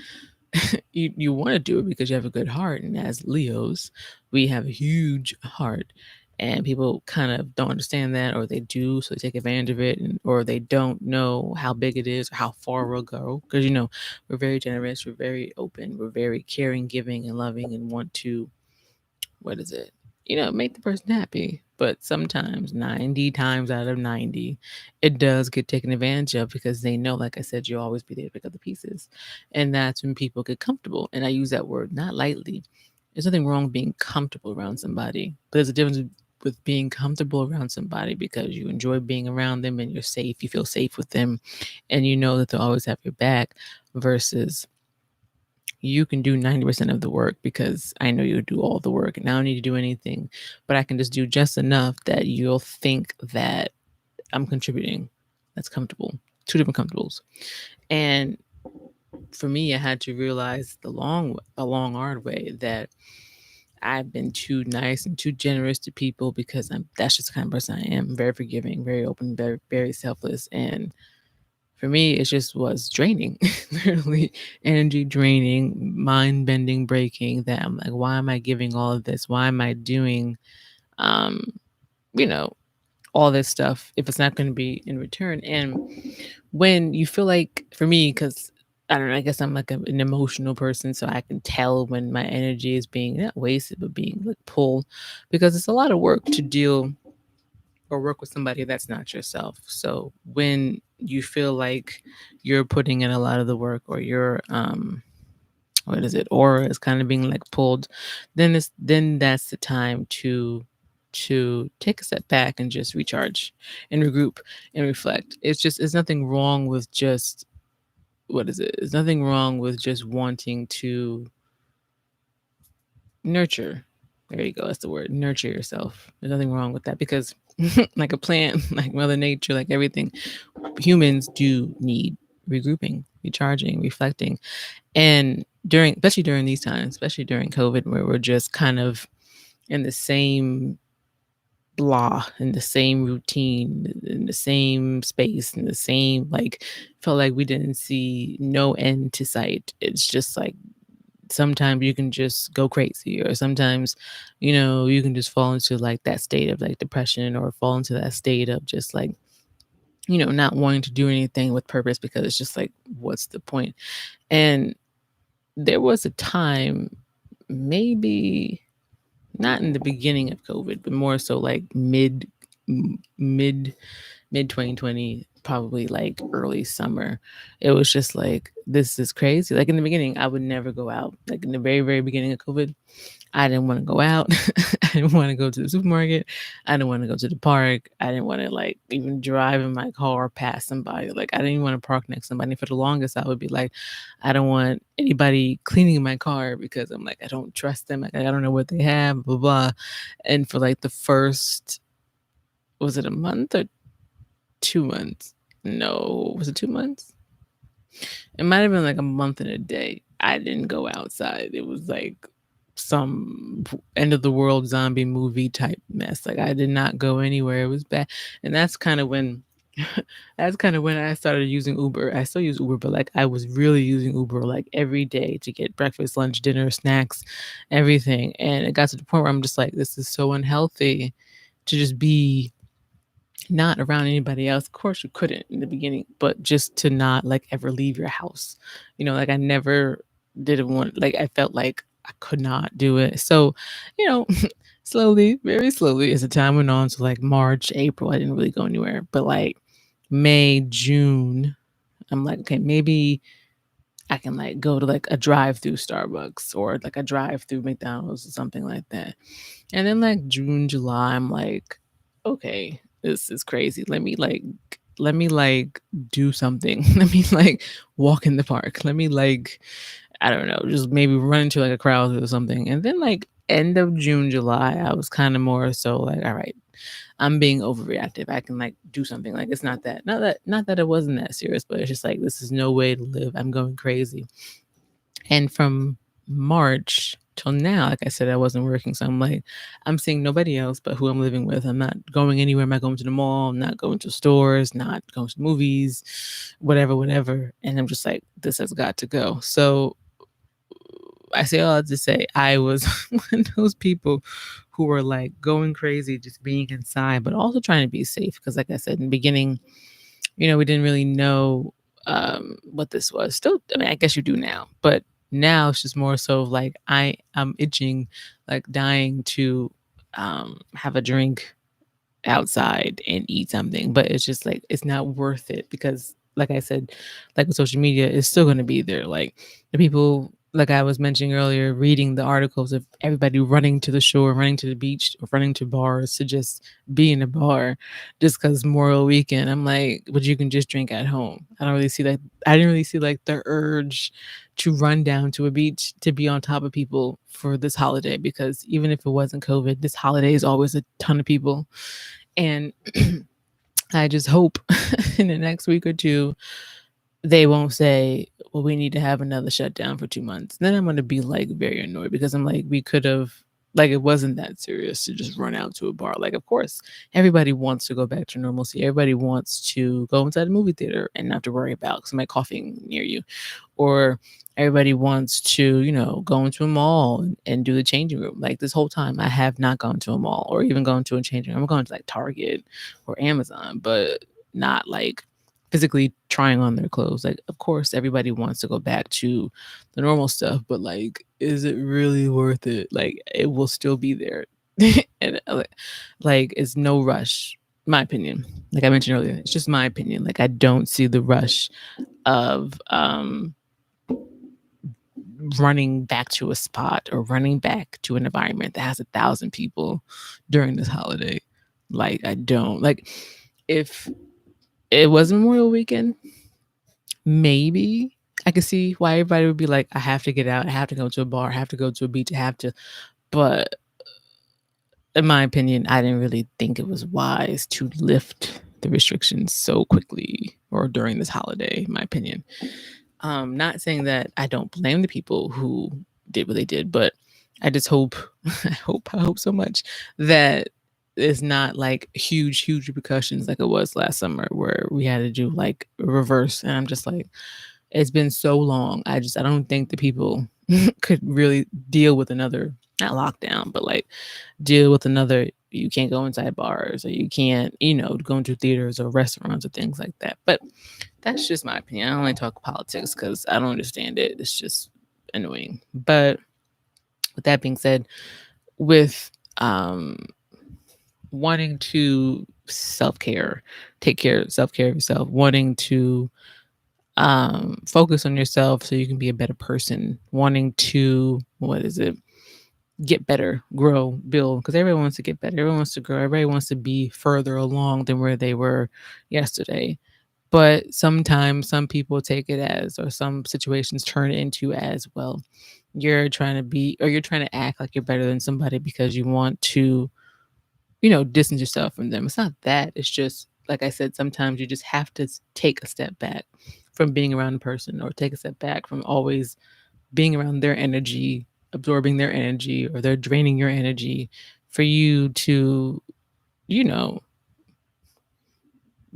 you want to do it because you have a good heart. And as Leos, we have a huge heart. And people kind of don't understand that, or they do, so they take advantage of it, or they don't know how big it is or how far we'll go. Because, we're very generous, we're very open, we're very caring, giving, and loving, and want to, what is it? Make the person happy. But sometimes 90 times out of 90, it does get taken advantage of because they know, like I said, you'll always be there to pick up the pieces. And that's when people get comfortable. And I use that word not lightly. There's nothing wrong with being comfortable around somebody. But there's a difference with being comfortable around somebody because you enjoy being around them and you're safe. You feel safe with them and you know that they'll always have your back versus you can do 90% of the work because I know you'll do all the work and I don't need to do anything, but I can just do just enough that you'll think that I'm contributing. That's comfortable. Two different comfortables. And for me, I had to realize the long, hard way that I've been too nice and too generous to people because that's just the kind of person I am. Very forgiving, very open, very, very selfless. And for me, it just was draining, literally energy draining, mind bending, breaking. That I'm like, why am I giving all of this? Why am I doing, um, you know, all this stuff if it's not going to be in return? And when you feel like, for me, because I don't know, I guess I'm like an emotional person, so I can tell when my energy is being not wasted, but being like pulled, because it's a lot of work to deal or work with somebody that's not yourself. So when you feel like you're putting in a lot of the work or you're what is it, aura is kind of being like pulled, then that's the time to take a step back and just recharge and regroup and reflect. It's nothing wrong with just, what is it? There's nothing wrong with just wanting to nurture. There you go. That's the word. Nurture yourself. There's nothing wrong with that because, like a plant, like Mother Nature, like everything, humans do need regrouping, recharging, reflecting. And especially during these times, especially during COVID, where we're just kind of in the same blah, in the same routine, in the same space, in the same, like, felt like we didn't see no end to sight. It's just like sometimes you can just go crazy, or sometimes, you can just fall into like that state of like depression, or fall into that state of just like, not wanting to do anything with purpose, because it's just like, what's the point? And there was a time, maybe not in the beginning of COVID, but more so like mid 2020, probably like early summer. It was just like, this is crazy. Like in the beginning, I would never go out. Like in the very, very beginning of COVID, I didn't want to go out. I didn't want to go to the supermarket. I didn't want to go to the park. I didn't want to like even drive in my car past somebody. Like I didn't even want to park next to somebody. For the longest, I would be like, I don't want anybody cleaning my car, because I'm like, I don't trust them. Like, I don't know what they have, blah, blah. And for like the first, was it a month or 2 months? No, was it 2 months? It might have been like a month and a day. I didn't go outside. It was like some end of the world zombie movie type mess. Like I did not go anywhere. It was bad. And that's kind of when I started using Uber. I still use Uber, but like I was really using Uber like every day to get breakfast, lunch, dinner, snacks, everything. And it got to the point where I'm just like, this is so unhealthy to just be not around anybody else. Of course, you couldn't in the beginning, but just to not like ever leave your house. Like I never didn't want, like I felt like I could not do it. So, you know, slowly, very slowly, as the time went on, to like March, April, I didn't really go anywhere. But like May, June, I'm like, okay, maybe I can like go to like a drive-through Starbucks, or like a drive-through McDonald's or something like that. And then like June, July, I'm like, okay, this is crazy. Let me like do something. Let me like walk in the park. Let me like, I don't know, just maybe run into like a crowd or something. And then like end of June, July, I was kind of more so like, all right, I'm being overreactive. I can like do something. Like it's not that it wasn't that serious, but it's just like, this is no way to live. I'm going crazy. And from March till now, like I said, I wasn't working. So I'm like, I'm seeing nobody else but who I'm living with. I'm not going anywhere. I'm not going to the mall. I'm not going to stores, not going to movies, whatever, whatever. And I'm just like, this has got to go. So I say all that to say, I was one of those people who were like going crazy, just being inside, but also trying to be safe. Because like I said in the beginning, we didn't really know what this was. Still, I mean, I guess you do now, but now it's just more so like I'm itching, like dying to have a drink outside and eat something, but it's just like it's not worth it, because like I said, like with social media, it's still going to be there. Like the people, like I was mentioning earlier, reading the articles of everybody running to the shore, running to the beach, or running to bars to just be in a bar just because Memorial Weekend. I'm like, but you can just drink at home. I didn't really see like the urge to run down to a beach to be on top of people for this holiday, because even if it wasn't COVID, this holiday is always a ton of people. And I just hope in the next week or two, they won't say, well, we need to have another shutdown for 2 months. Then I'm going to be like very annoyed, because I'm like, we could have, like, it wasn't that serious to just run out to a bar. Like, of course, everybody wants to go back to normalcy. Everybody wants to go inside a movie theater and not have to worry about somebody coughing near you. Or everybody wants to, go into a mall and do the changing room. Like this whole time, I have not gone to a mall or even gone to a changing room. I'm going to like Target or Amazon, but not like physically trying on their clothes. Like, of course, everybody wants to go back to the normal stuff, but like, is it really worth it? Like, it will still be there. And like, it's no rush. My opinion, like I mentioned earlier, it's just my opinion. Like, I don't see the rush of running back to a spot or running back to an environment that has 1,000 people during this holiday. Like, I don't. Like, if it was Memorial Weekend, maybe I could see why everybody would be like, I have to get out, I have to go to a bar, I have to go to a beach, I have to. But in my opinion, I didn't really think it was wise to lift the restrictions so quickly or during this holiday, in my opinion. Not saying that I don't blame the people who did what they did, but I just hope, I hope so much that it's not like huge repercussions like it was last summer where we had to do like reverse. And I'm just like, it's been so long. I don't think the people could really deal with another, not lockdown, but like deal with another. You can't go inside bars or you can't, go into theaters or restaurants or things like that. But that's just my opinion. I only talk politics because I don't understand it. It's just annoying. But with that being said, with wanting to self-care, self-care of yourself, wanting to focus on yourself so you can be a better person, wanting to, get better, grow, build, because everyone wants to get better. Everyone wants to grow. Everybody wants to be further along than where they were yesterday. But sometimes some people take it as, or some situations turn it into as, well, you're trying to be, or you're trying to act like you're better than somebody because you want to, distance yourself from them. It's not that. It's just, like I said, sometimes you just have to take a step back from being around a person, or take a step back from always being around their energy, absorbing their energy, or they're draining your energy for you to, you know,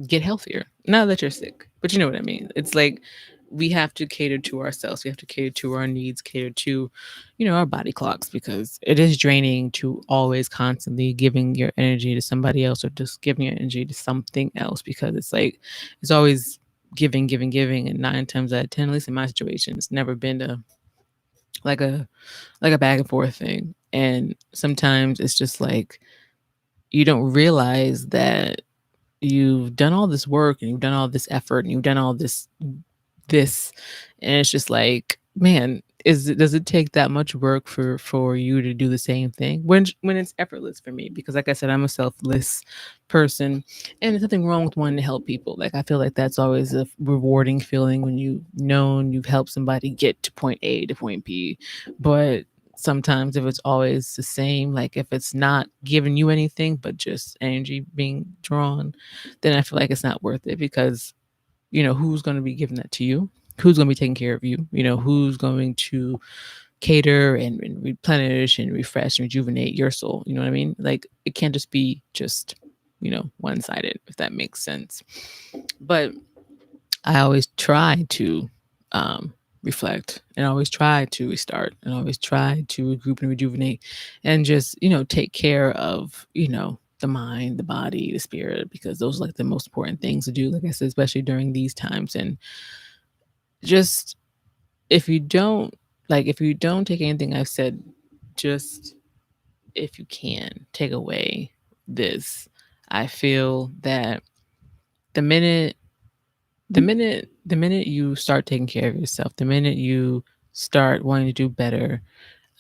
get healthier. Not that you're sick, but you know what I mean. It's like we have to cater to ourselves. We have to cater to our needs, cater to, our body clocks, because it is draining to always constantly giving your energy to somebody else, or just giving your energy to something else, because it's like it's always giving, giving, giving, and 9 times out of 10, at least in my situation, it's never been like a back and forth thing. And sometimes it's just like you don't realize that you've done all this work and you've done all this effort and you've done all this, and it's just like, man, does it take that much work for you to do the same thing when it's effortless for me? Because like I said, I'm a selfless person, and there's nothing wrong with wanting to help people. Like, I feel like that's always a rewarding feeling when you've helped somebody get to point A to point B. But sometimes if it's always the same, like if it's not giving you anything but just energy being drawn, then I feel like it's not worth it, because who's going to be giving that to you? Who's going to be taking care of you? Who's going to cater and replenish and refresh and rejuvenate your soul? You know what I mean? Like, it can't just be one-sided, if that makes sense. But I always try to reflect, and always try to restart, and always try to regroup and rejuvenate, and just take care of the mind, the body, the spirit, because those are like the most important things to do, like I said, especially during these times. And just, if you don't take anything I've said, just, if you can take away this, I feel that the minute you start taking care of yourself, the minute you start wanting to do better,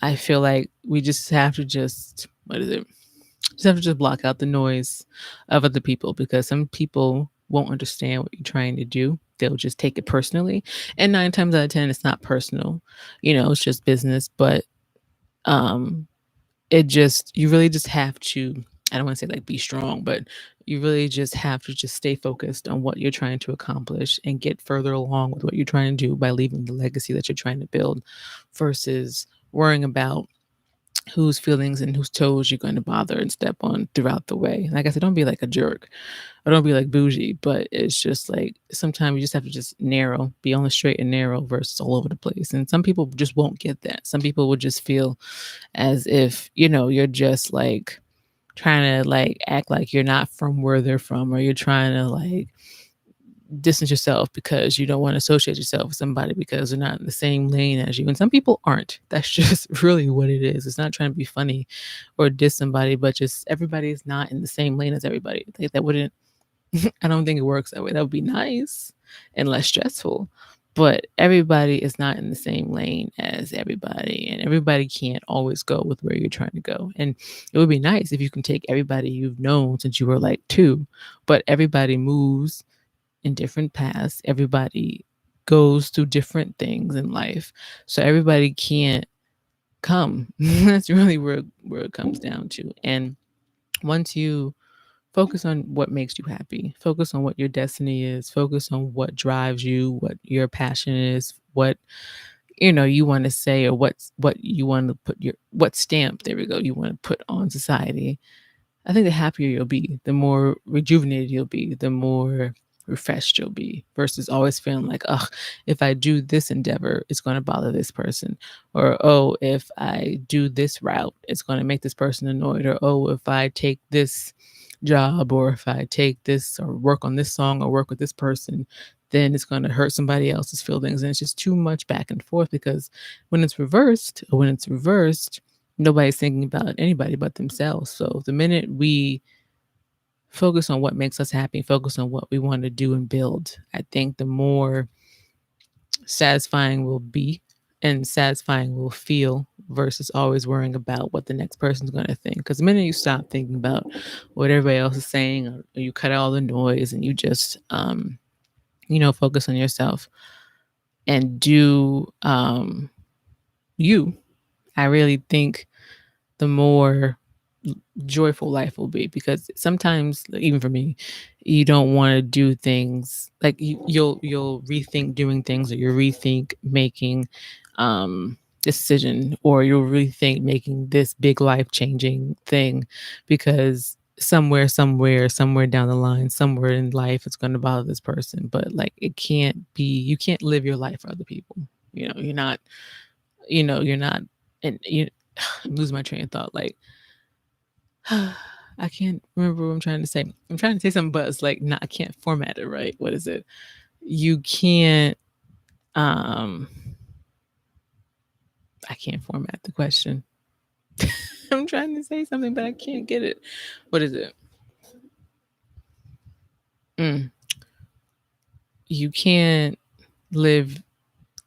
I feel like we just have to just have to just block out the noise of other people, because some people won't understand what you're trying to do. They'll just take it personally. And 9 times out of 10, it's not personal. It's just business. But you really just have to, I don't want to say like be strong, but you really just have to just stay focused on what you're trying to accomplish and get further along with what you're trying to do by leaving the legacy that you're trying to build, versus worrying about whose feelings and whose toes you're going to bother and step on throughout the way. Like I said, don't be like a jerk, or don't be like bougie, but it's just like sometimes you just have to just be on the straight and narrow versus all over the place. And some people just won't get that. Some people will just feel as if, you're just like trying to like act like you're not from where they're from, or you're trying to like distance yourself because you don't want to associate yourself with somebody because they're not in the same lane as you. And some people aren't. That's just really what it is. It's not trying to be funny or diss somebody, but just everybody is not in the same lane as everybody. Like, that wouldn't, I don't think it works that way. That would be nice and less stressful. but everybody is not in the same lane as everybody, and everybody can't always go with where you're trying to go. And it would be nice if you can take everybody you've known since you were like 2, but everybody moves in different paths. Everybody goes through different things in life. So everybody can't come. That's really where it comes down to. And once you focus on what makes you happy, focus on what your destiny is, focus on what drives you, what your passion is, what you want to say, or what you want to put your what stamp, there we go, you want to put on society. I think the happier you'll be, the more rejuvenated you'll be, the more refreshed you'll be, versus always feeling like, oh, if I do this endeavor, it's going to bother this person. Or, oh, if I do this route, it's going to make this person annoyed. Or, oh, if I take this job, or if I take this or work on this song or work with this person, then it's going to hurt somebody else's feelings. And it's just too much back and forth, because when it's reversed, nobody's thinking about anybody but themselves. So the minute we focus on what makes us happy, focus on what we want to do and build, I think the more satisfying we'll be and satisfying we'll feel, versus always worrying about what the next person's going to think. Because the minute you stop thinking about what everybody else is saying, or you cut out all the noise and you just, focus on yourself and do you, I really think the more joyful life will be. Because sometimes, even for me, you don't want to do things like you'll rethink doing things, or you'll rethink making decision, or you'll rethink making this big life changing thing, because somewhere down the line, somewhere in life, it's going to bother this person. But like, it can't be, you can't live your life for other people. You're not, and you lose my train of thought. Like, I can't remember what I'm trying to say. I'm trying to say something, but it's like, not, I can't format it right. What is it? You can't, um, I can't format the question. I'm trying to say something, but I can't get it. What is it? Mm. You can't live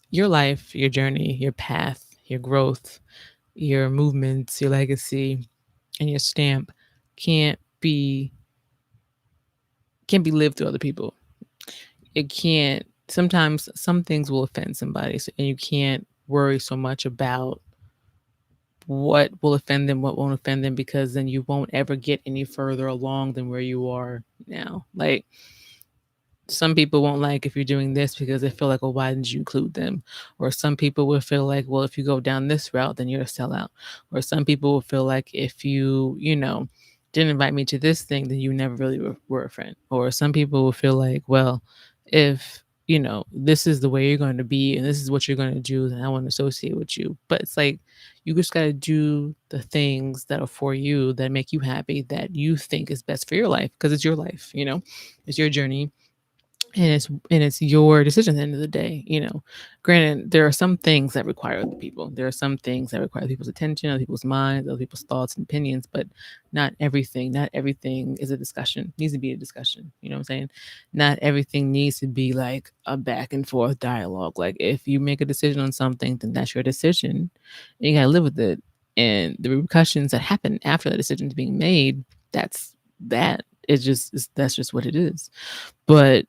your life, your journey, your path, your growth, your movements, your legacy, and your stamp can't be lived through other people. It can't. Sometimes some things will offend somebody, and you can't worry so much about what will offend them, what won't offend them, because then you won't ever get any further along than where you are now. Like, some people won't like if you're doing this because they feel like, well, why didn't you include them? Or some people will feel like, well, if you go down this route, then you're a sellout. Or some people will feel like, if you didn't invite me to this thing, then you never really were a friend. Or some people will feel like, well, if this is the way you're going to be and this is what you're going to do, then I want to associate with you. But it's like, you just got to do the things that are for you, that make you happy, that you think is best for your life, because it's your life. It's your journey, and it's your decision at the end of the day. Granted, there are some things that require other people. There are some things that require people's attention, other people's minds, other people's thoughts and opinions. But not everything is a discussion, needs to be a discussion. You know what I'm saying? Not everything needs to be like a back and forth dialogue. Like, if you make a decision on something, then that's your decision, and you gotta live with it. And the repercussions that happen after the decision is being made, that's just what it is. But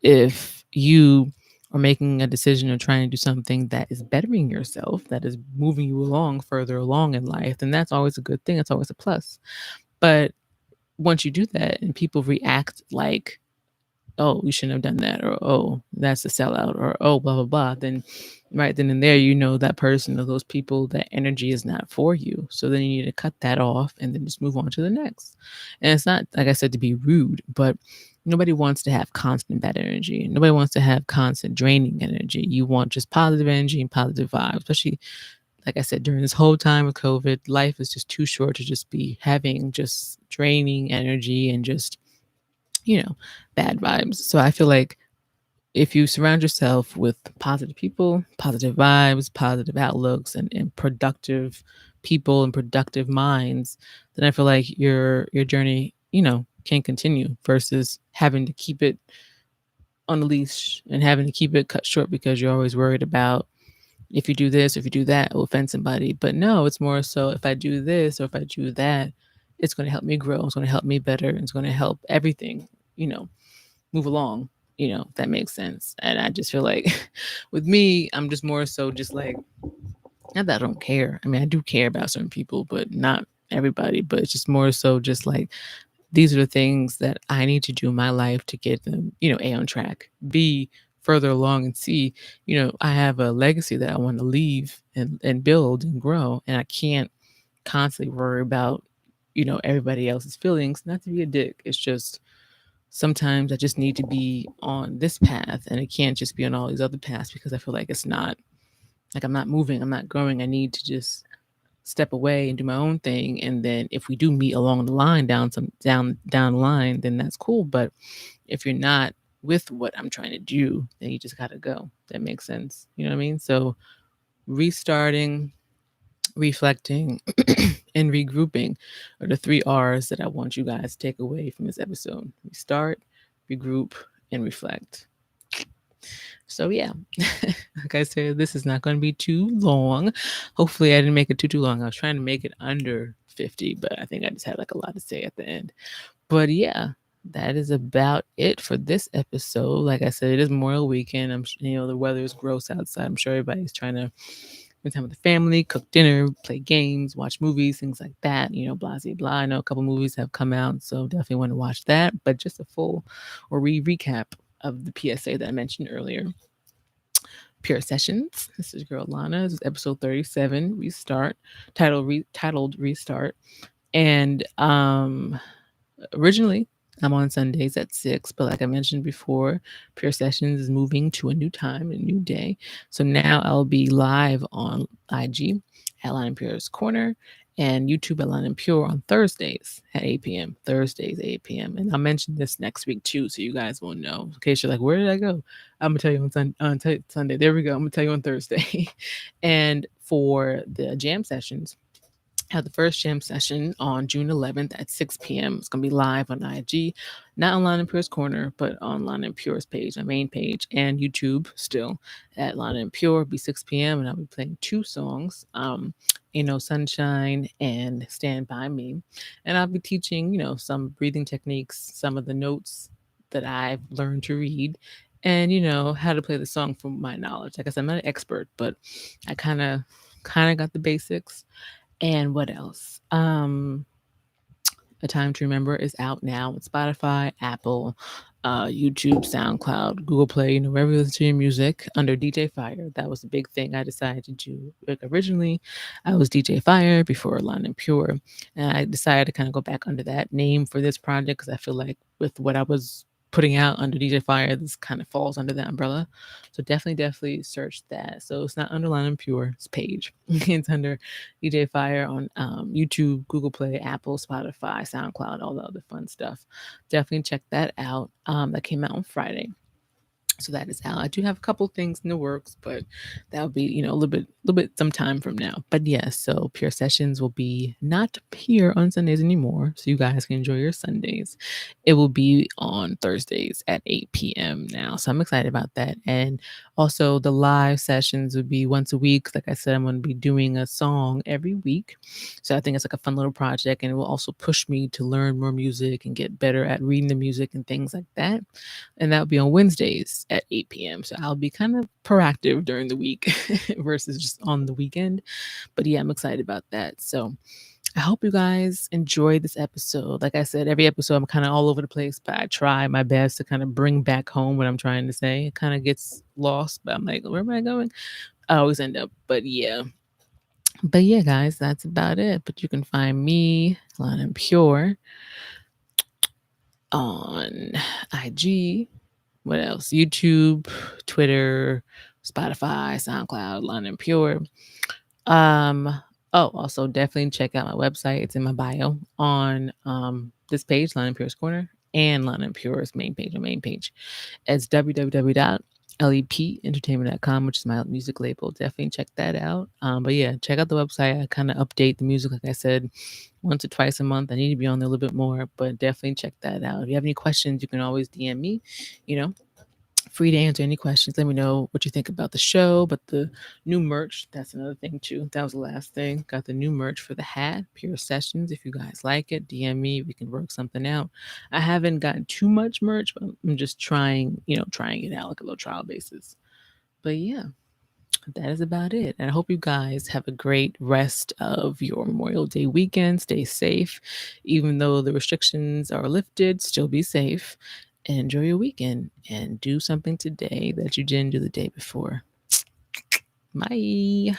if you are making a decision or trying to do something that is bettering yourself, that is moving you along further along in life, then that's always a good thing. It's always a plus. But once you do that and people react like, oh, you shouldn't have done that, or oh, that's a sellout, or oh, blah blah blah, then right then and there, that person or those people, that energy is not for you. So then you need to cut that off and then just move on to the next. And it's not, like I said, to be rude, but nobody wants to have constant bad energy. Nobody wants to have constant draining energy. You want just positive energy and positive vibes. Especially, like I said, during this whole time of COVID, life is just too short to just be having just draining energy and just bad vibes. So I feel like, if you surround yourself with positive people, positive vibes, positive outlooks, and productive people and productive minds, then I feel like your journey, can continue, versus having to keep it on the leash and having to keep it cut short because you're always worried about if you do this, if you do that, it will offend somebody. But no, it's more so if I do this or if I do that, it's going to help me grow. It's going to help me better. It's going to help everything, move along, if that makes sense. And I just feel like with me, I'm just more so just like, not that I don't care. I mean, I do care about certain people, but not everybody. But it's just more so just like, these are the things that I need to do in my life to get them, A, on track, B, further along, and C, I have a legacy that I want to leave and build and grow. And I can't constantly worry about, everybody else's feelings. Not to be a dick. It's just sometimes I just need to be on this path and it can't just be on all these other paths because I feel like it's not like I'm not moving, I'm not growing. I need to just step away and do my own thing. And then if we do meet along the line down the line, then that's cool. But if you're not with what I'm trying to do, then you just gotta go. That makes sense. You know what I mean? So restarting, reflecting, and regrouping are the 3 R's that I want you guys to take away from this episode. Restart, regroup, and reflect. So yeah, like I said, this is not going to be too long. Hopefully I didn't make it too long. I was trying to make it under 50, but I think I just had like a lot to say at the end. But yeah, that is about it for this episode. Like I said, it is Memorial Weekend. The weather is gross outside. I'm sure everybody's trying to spend time with the family, cook dinner, play games, watch movies, things like that. Blah, blah, blah. I know a couple movies have come out, so definitely want to watch that. But just a full or recap of the PSA that I mentioned earlier. Pure Sessions. This is girl Lana. This is episode 37. Restart. Titled Restart. And originally I'm on Sundays at 6, but like I mentioned before, Pure Sessions is moving to a new time, a new day. So now I'll be live on IG at Lana Pure's Corner and YouTube at Lana Pure on Thursdays at 8 p.m. Thursdays, 8 p.m. And I'll mention this next week too, so you guys will know. In case you're like, where did I go? I'm going to tell you on Sunday. There we go. I'm going to tell you on Thursday. And for the jam sessions, have the first jam session on June 11th at 6 p.m. It's going to be live on IG, not on Lana Pure's Corner, but on Lana Pure's page, my main page, and YouTube still at Lana Pure. It'll be 6 p.m. and I'll be playing 2 songs, Sunshine and Stand By Me. And I'll be teaching, some breathing techniques, some of the notes that I've learned to read, and, how to play the song from my knowledge. Like I said, I'm not an expert, but I kind of got the basics. And what else? A Time to Remember is out now on Spotify, Apple, YouTube, SoundCloud, Google Play, wherever you listen to your music under DJ Fire. That was the big thing I decided to do. Like originally, I was DJ Fire before Lana Pure. And I decided to kind of go back under that name for this project because I feel like with what I was putting out under DJ Fire, this kind of falls under that umbrella. So definitely search that. So it's not under Lana Pure's page. It's under DJ Fire on YouTube, Google Play, Apple, Spotify, SoundCloud, all the other fun stuff. Definitely check that out. That came out on Friday. So that is out. I do have a couple things in the works, but that'll be, a little bit some time from now. But yes, so Pure Sessions will be not here on Sundays anymore. So you guys can enjoy your Sundays. It will be on Thursdays at 8 p.m. now. So I'm excited about that. And also the live sessions would be once a week. Like I said, I'm going to be doing a song every week. So I think it's like a fun little project, and it will also push me to learn more music and get better at reading the music and things like that. And that will be on Wednesdays at 8 p.m. So I'll be kind of proactive during the week versus just on the weekend. But yeah, I'm excited about that. So I hope you guys enjoyed this episode. Like I said, every episode I'm kind of all over the place, but I try my best to kind of bring back home what I'm trying to say. It kind of gets lost, but I'm like, where am I going? I always end up. But yeah, guys, that's about it. But you can find me, Lana Pure, on IG. What else? YouTube, Twitter, Spotify, SoundCloud, Lana Pure. Also definitely check out my website. It's in my bio on this page, Lana Pure's Corner, and Lana Pure's main page. It's www.lepentertainment.com, which is my music label. Definitely check that out. But yeah, check out the website. I kind of update the music, like I said, once or twice a month. I need to be on there a little bit more, but definitely check that out. If you have any questions, you can always DM me, free to answer any questions. Let me know what you think about the show, but the new merch, that's another thing too. That was the last thing. Got the new merch for the hat, Pure Sessions. If you guys like it, DM me. We can work something out. I haven't gotten too much merch, but I'm just trying it out like a little trial basis. But yeah, that is about it. And I hope you guys have a great rest of your Memorial Day weekend. Stay safe. Even though the restrictions are lifted, still be safe and enjoy your weekend and do something today that you didn't do the day before. Bye.